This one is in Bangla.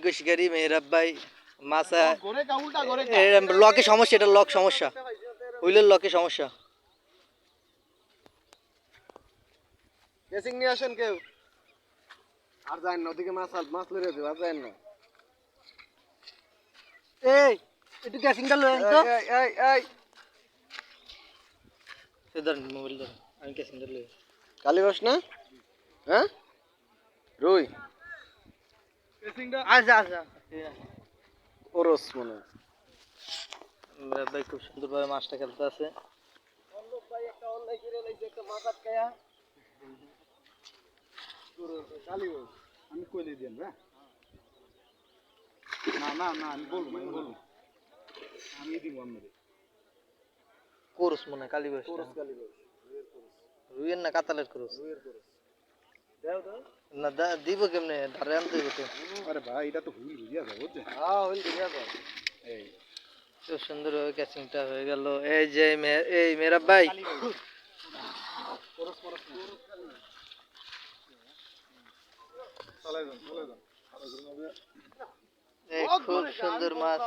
অভিজ্ঞ শিকারী মেহরাব ভাই মাছা লকে সমস্যা, এটা লক সমস্যা, হুইলের লকে সমস্যা। কেসিং নিয়ে আসেন কেউ, আর যায় না ওদিকে মাছ লড়ে দেবে, আর যায় না। এই একটু ক্যাসিংটা লয়ে আন তো। এই ধর মোবাইল ধর, আমি ক্যাসিংটা লয়ে। কালীবাস না? হ্যাঁ রুই আচ্ছা আচ্ছা, ওরস মনে হয়। মেহরাব ভাই খুব সুন্দরভাবে মাছটা খেলতে আছে। ভাই একটা অন্যায় করে লাইছে, একটা মাছ আটকায়া। কালীবাস আমি কইলে দেন না, আমি বলবো, আমি দিব আপনাদের। কোরস মনে হয় কালীবাস, কালীবাস রুইয়ের না কাতালের কোরস। না দিব কেমনে, ধারে আনতে হইব তো। আরে ভাই এটা তো হুইল দিয়া যাবে, বুঝছেন? হ্যাঁ হুইল দিয়া যাবে। এই খুব সুন্দরভাবে ক্যাচিংটা হয়ে গেল। এই যে এই মেহরাব ভাই, এই খুব সুন্দর মাছ।